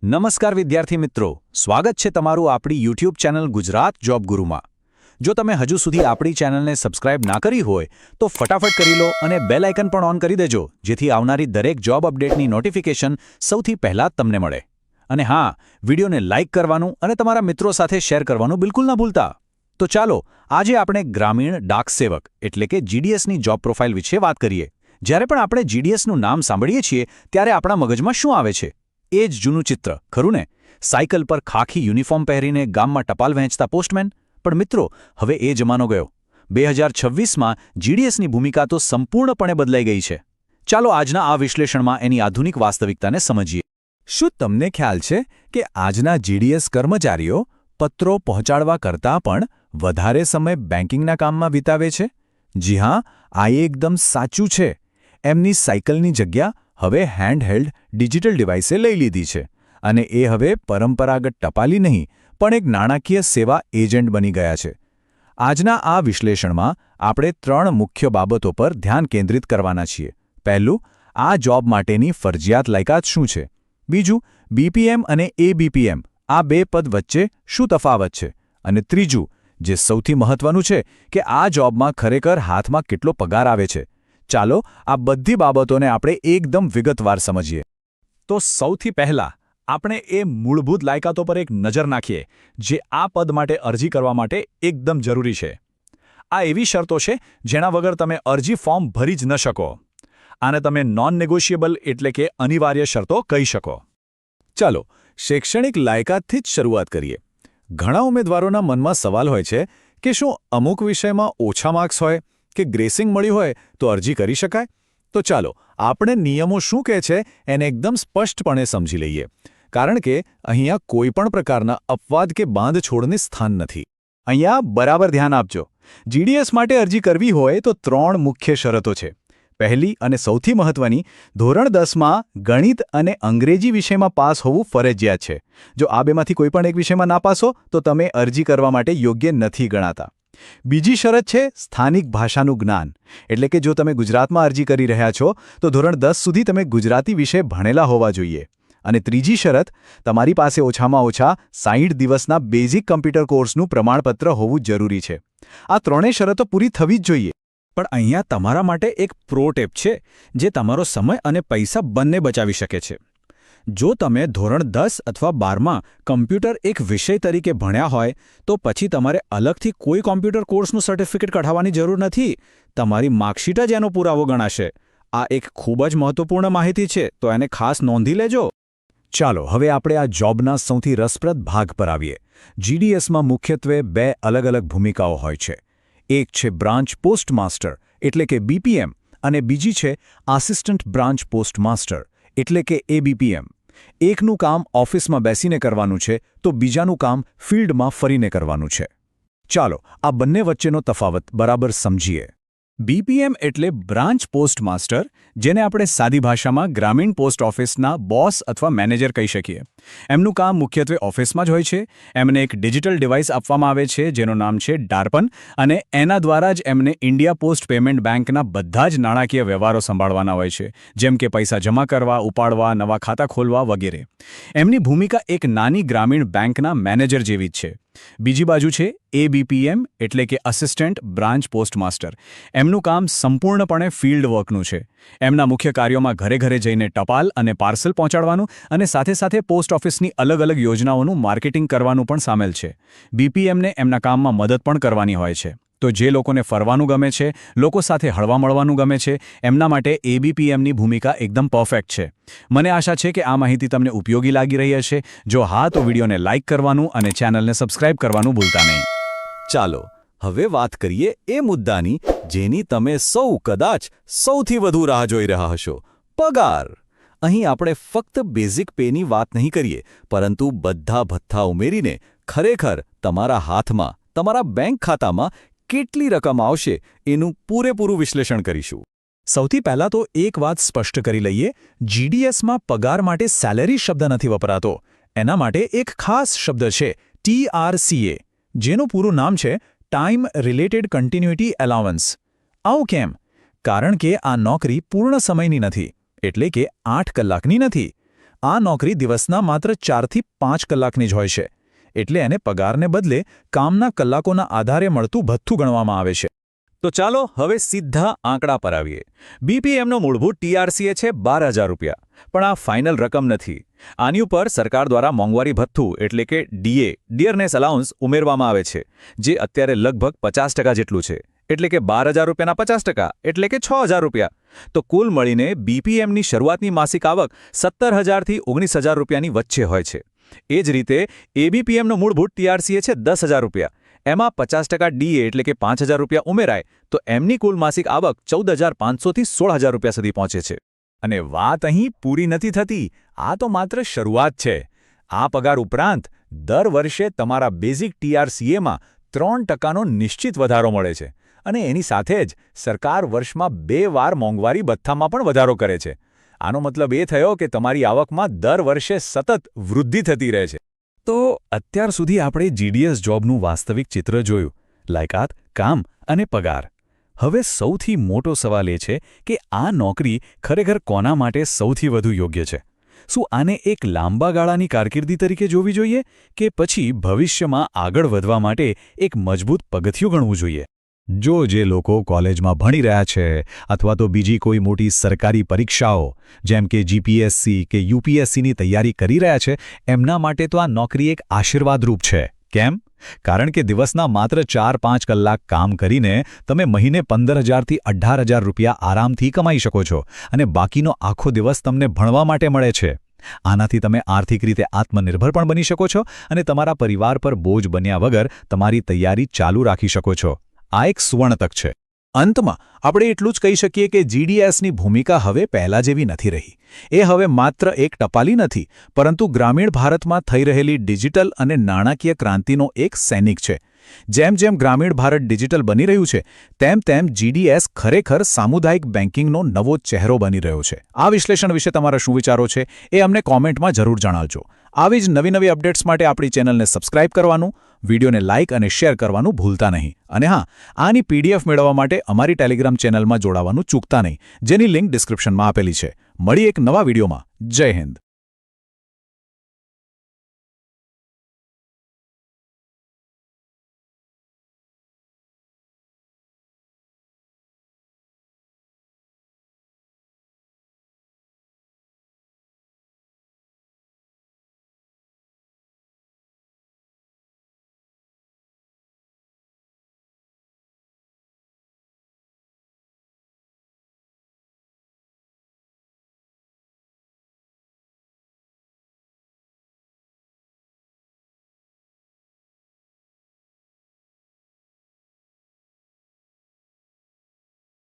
નમસ્કાર વિદ્યાર્થી મિત્રો, સ્વાગત છે તમારું આપણી યુટ્યુબ ચેનલ ગુજરાત જોબ ગુરુમાં। જો તમે હજુ સુધી આપણી ચેનલને સબસ્ક્રાઇબ ના કરી હોય તો ફટાફટ કરી લો અને બેલ આઇકન પણ ઓન કરી દેજો, જેથી આવનારી દરેક જોબ અપડેટની નોટિફિકેશન સૌથી પહેલા તમને મળે। અને હા, વિડીયોને લાઇક કરવાનું અને તમારા મિત્રો સાથે શેર કરવાનું બિલકુલ ના ભૂલતા। તો ચાલો આજે આપણે ગ્રામીણ ડાક સેવક એટલે કે જીડીએસની જોબ પ્રોફાઇલ વિશે વાત કરીએ। જ્યારે પણ આપણે જીડીએસનું નામ સાંભળીએ છીએ ત્યારે આપણા મગજમાં શું આવે છે? એ જ જૂનું ચિત્ર, ખરું ને? સાયકલ પર ખાખી યુનિફોર્મ પહેરીને ગામમાં ટપાલ વહેંચતા પોસ્ટમેન। પણ મિત્રો, હવે એ જમાનો ગયો। 2026માં જીડીએસની ભૂમિકા તો સંપૂર્ણપણે બદલાઈ ગઈ છે। ચાલો આજના આ વિશ્લેષણમાં એની આધુનિક વાસ્તવિકતાને સમજીએ। શું તમને ખ્યાલ છે કે આજના જીડીએસ કર્મચારીઓ પત્રો પહોંચાડવા કરતાં પણ વધારે સમય બેન્કિંગના કામમાં વિતાવે છે? જી હા, આ એકદમ સાચું છે। એમની સાયકલની જગ્યા હવે હેન્ડહેલ્ડ ડિજિટલ ડિવાઇસે લઈ લીધી છે, અને એ હવે પરંપરાગત ટપાલી નહીં પણ એક નાણાકીય સેવા એજન્ટ બની ગયા છે। આજના આ વિશ્લેષણમાં આપણે 3 મુખ્ય બાબતો પર ધ્યાન કેન્દ્રિત કરવાના છીએ। પહેલું, આ જોબ માટેની ફરજિયાત લાયકાત શું છે? બીજું, બીપીએમ અને એબીપીએમ આ બે પદ વચ્ચે શું તફાવત છે? અને ત્રીજું, જે સૌથી મહત્વનું છે, કે આ જોબમાં ખરેખર હાથમાં કેટલો પગાર આવે છે। ચાલો આ બધી બાબતોને આપણે એકદમ વિગતવાર સમજીએ। તો સૌથી પહેલા આપણે એ મૂળભૂત લાયકાતો પર એક નજર નાખીએ, જે આ પદ માટે અરજી કરવા માટે એકદમ જરૂરી છે। આ એવી શરતો છે જેના વગર તમે અરજી ફોર્મ ભરી જ ન શકો। આને તમે નોન નેગોશિયેબલ એટલે કે અનિવાર્ય શરતો કહી શકો। ચાલો શૈક્ષણિક લાયકાતથી જ શરૂઆત કરીએ। ઘણા ઉમેદવારોના મનમાં સવાલ હોય છે કે શું અમુક વિષયમાં ઓછા માર્ક્સ હોય કે ગ્રેસિંગ મળી હોય તો અરજી કરી શકાય? તો ચાલો આપણે નિયમો શું કહે છે એને એકદમ સ્પષ્ટપણે સમજી લઈએ, કારણ કે અહીંયા કોઈ પણ પ્રકારના અપવાદ કે બાંધછોડને સ્થાન નથી। અહીંયા બરાબર ધ્યાન આપજો। જીડીએસ માટે અરજી કરવી હોય તો 3 મુખ્ય શરતો છે। પહેલી અને સૌથી મહત્વની, ધોરણ 10માં ગણિત અને અંગ્રેજી વિષયમાં પાસ હોવું ફરજિયાત છે। જો આ બેમાંથી કોઈ પણ એક વિષયમાં નાપાસ હો તો તમે અરજી કરવા માટે યોગ્ય નથી ગણાતા। બીજી શરત છે સ્થાનિક ભાષાનું જ્ઞાન, એટલે કે જો તમે ગુજરાતમાં અરજી કરી રહ્યા છો તો ધોરણ 10 સુધી તમે ગુજરાતી વિષય ભણેલા હોવા જોઈએ। અને ત્રીજી શરત, તમારી પાસે ઓછામાં ઓછા 60 દિવસના બેઝિક કમ્પ્યુટર કોર્સનું પ્રમાણપત્ર હોવું જરૂરી છે। આ ત્રણેય શરતો પૂરી થવી જ જોઈએ। પણ અહીંયા તમારા માટે એક પ્રો ટિપ છે, જે તમારો સમય અને પૈસા બંને બચાવી શકે છે। જો તમે ધોરણ 10 અથવા 12માં કમ્પ્યુટર એક વિષય તરીકે ભણ્યા હોય તો પછી તમારે અલગથી કોઈ કોમ્પ્યુટર કોર્સનું સર્ટિફિકેટ કઢાવવાની જરૂર નથી। તમારી માર્કશીટ જ એનો પુરાવો ગણાશે। આ એક ખૂબ જ મહત્વપૂર્ણ માહિતી છે, તો એને ખાસ નોંધી લેજો। ચાલો હવે આપણે આ જોબના સૌથી રસપ્રદ ભાગ પર આવીએ। જીડીએસમાં મુખ્યત્વે 2 અલગ અલગ ભૂમિકાઓ હોય છે। એક છે બ્રાન્ચ પોસ્ટમાસ્ટર એટલે કે બીપીએમ, અને બીજી છે આસિસ્ટન્ટ બ્રાન્ચ પોસ્ટમાસ્ટર એટલે કે એબીપીએમ। એકનું કામ ઓફિસમાં બેસીને કરવાનું છે તો બીજાનું કામ ફિલ્ડમાં ફરીને કરવાનું છે। ચાલો આ બંને વચ્ચેનો તફાવત બરાબર સમજીએ। બીપીએમ એટલે બ્રાન્ચ પોસ્ટમાસ્ટર, જેને આપણે સાદી ભાષામાં ગ્રામીણ પોસ્ટ ઓફિસના બોસ અથવા મેનેજર કહી શકીએ। એમનું કામ મુખ્યત્વે ઓફિસમાં જ હોય છે। એમને એક ડિજિટલ ડિવાઇસ આપવામાં આવે છે જેનું નામ છે ડાર્પન, અને એના દ્વારા જ એમને ઇન્ડિયા પોસ્ટ પેમેન્ટ બેંકના બધા જ નાણાકીય વ્યવહારો સંભાળવાના હોય છે, જેમ કે પૈસા જમા કરવા, ઉપાડવા, નવા ખાતા ખોલવા વગેરે। એમની ભૂમિકા એક નાની ગ્રામીણ બેંકના મેનેજર જેવી જ છે। બીજી બાજુ છે એબીપીએમ એટલે કે અસિસ્ટન્ટ બ્રાન્ચ પોસ્ટમાસ્ટર। એમનું કામ સંપૂર્ણપણે ફિલ્ડ વર્કનું છે। એમના મુખ્ય કાર્યોમાં ઘરે ઘરે જઈને ટપાલ અને પાર્સલ પહોંચાડવાનું અને સાથે સાથે પોસ્ટ ઓફિસની અલગ અલગ યોજનાઓનું માર્કેટિંગ કરવાનું પણ સામેલ છે। બીપીએમને એમના કામમાં મદદ પણ કરવાની હોય છે। તો જે લોકોને ફરવાનું ગમે છે, લોકો સાથે હળવા મળવાનું ગમે છે, એમના માટે એબીપીએમની ભૂમિકા એકદમ પરફેક્ટ છે। મને આશા છે કે આ માહિતી તમને ઉપયોગી લાગી રહી હશે। જો હા તો વિડીયોને લાઇક કરવાનું અને ચેનલને સબસ્ક્રાઇબ કરવાનું ભૂલતા નહીં। ચાલો હવે વાત કરીએ એ મુદ્દાની જેની તમે સૌ કદાચ સૌથી વધુ રાહ જોઈ રહ્યા હશો, પગાર। અહીં આપણે ફક્ત બેઝિક પેની વાત નહીં કરીએ, પરંતુ બધા ભથ્થા ઉમેરીને ખરેખર તમારા હાથમાં, તમારા બેંક ખાતામાં કેટલી રકમ આવશે એનું પૂરેપૂરું વિશ્લેષણ કરીશું। સૌથી પહેલાં તો એક વાત સ્પષ્ટ કરી લઈએ, જીડીએસમાં પગાર માટે સેલેરી શબ્દ નથી વપરાતો। એના માટે એક ખાસ શબ્દ છે TRCA, જેનું પૂરું નામ છે ટાઈમ રિલેટેડ કન્ટિન્યુટી એલાવન્સ। આવું કેમ? કારણ કે આ નોકરી પૂર્ણ સમયની નથી, એટલે કે 8 કલાકની નથી। આ નોકરી દિવસના માત્ર 4 થી 5 કલાકની જ હોય છે, એટલે એને પગારને બદલે કામના કલાકોના આધારે મળતું ભથ્થું ગણવામાં આવે છે. તો ચાલો હવે સીધા આંકડા પર આવીએ. બીપીએમનો મૂળભૂત ટીઆરસીએ છે 12,000 રૂપિયા, પણ આ ફાઇનલ રકમ નથી. આની ઉપર સરકાર દ્વારા મોંઘવારી ભથ્થું એટલે કે ડીએ ડિયરનેસ અલાઉન્સ ઉમેરવામાં આવે છે, જે અત્યારે લગભગ 50% જેટલું છે, એટલે કે 12,000 રૂપિયાના 50% એટલે કે 6,000 રૂપિયા. તો કુલ મળીને બીપીએમની શરૂઆતની માસિક આવક 17,000 થી 19,000 રૂપિયાની વચ્ચે હોય છે. એ જ રીતે એબીપીએમનો મૂળભૂત ટીઆરસીએ છે 10,000 રૂપિયા. એમાં 50% ડીએ એટલે કે 5,000 રૂપિયા ઉમેરાય તો એમની કુલ માસિક આવક 14,500 થી 16,000 રૂપિયા સુધી પહોંચે છે. અને વાત અહીં પૂરી નથી થતી. આ તો માત્ર શરૂઆત છે. આ પગાર ઉપરાંત દર વર્ષે તમારા બેઝિક ટીઆરસીએમાં 3%નો નિશ્ચિત વધારો મળે છે. અને એની સાથે જ સરકાર વર્ષમાં 2 વાર મોંઘવારી ભથ્થામાં પણ વધારો કરે છે. આનો મતલબ એ થયો કે તમારી આવકમાં દર વર્ષે સતત વૃદ્ધિ થતી રહે છે. તો અત્યાર સુધી આપણે જીડીએસ જોબનું વાસ્તવિક ચિત્ર જોયું, લાયકાત, કામ અને પગાર. હવે સૌથી મોટો સવાલ એ છે કે આ નોકરી ખરેખર કોના માટે સૌથી વધુ યોગ્ય છે? શું આને એક લાંબા ગાળાની કારકિર્દી તરીકે જોવી જોઈએ કે પછી ભવિષ્યમાં આગળ વધવા માટે એક મજબૂત પગથિયું ગણવું જોઈએ? જો જે લોકો કોલેજમાં ભણી રહ્યા છે અથવા તો બીજી કોઈ મોટી સરકારી પરીક્ષાઓ જેમ કે જીપીએસસી કે યુપીએસસીની તૈયારી કરી રહ્યા છે, એમના માટે તો આ નોકરી એક આશીર્વાદરૂપ છે. કેમ? કારણ કે દિવસના માત્ર 4-5 કલાક કામ કરીને તમે મહિને 15,000 થી 18,000 રૂપિયા આરામથી કમાઈ શકો છો અને બાકીનો આખો દિવસ તમને ભણવા માટે મળે છે. આનાથી તમે આર્થિક રીતે આત્મનિર્ભર પણ બની શકો છો અને તમારા પરિવાર પર બોજ બન્યા વગર તમારી તૈયારી ચાલુ રાખી શકો છો. આ એક સુવર્ણ તક છે. અંતમાં આપણે એટલું જ કહી શકીએ કે જીડીએસની ભૂમિકા હવે પહેલા જેવી નથી રહી. એ હવે માત્ર એક ટપાલી નથી, પરંતુ ગ્રામીણ ભારતમાં થઈ રહેલી ડિજિટલ અને નાણાકીય ક્રાંતિનો એક સૈનિક છે. જેમ જેમ ગ્રામીણ ભારત ડિજિટલ બની રહ્યું છે, તેમ તેમ જીડીએસ ખરેખર સામુદાયિક બેન્કિંગનો નવો ચહેરો બની રહ્યો છે. આ વિશ્લેષણ વિશે તમારા શું વિચારો છે એ અમને કોમેન્ટમાં જરૂર જણાવજો. આવી જ નવી અપડેટ્સ માટે આપણી ચેનલને સબસ્ક્રાઇબ કરવાનું, વિડીયોને લાઇક અને શેર કરવાનું ભૂલતા નહીં. અને હા, આની પીડીએફ મેળવવા માટે અમારી ટેલિગ્રામ ચેનલમાં જોડાવાનું ચૂકતા નહીં, જેની લિંક ડિસ્ક્રિપ્શનમાં આપેલી છે. મળી એક નવા વિડીયોમાં. જય હિન્દ.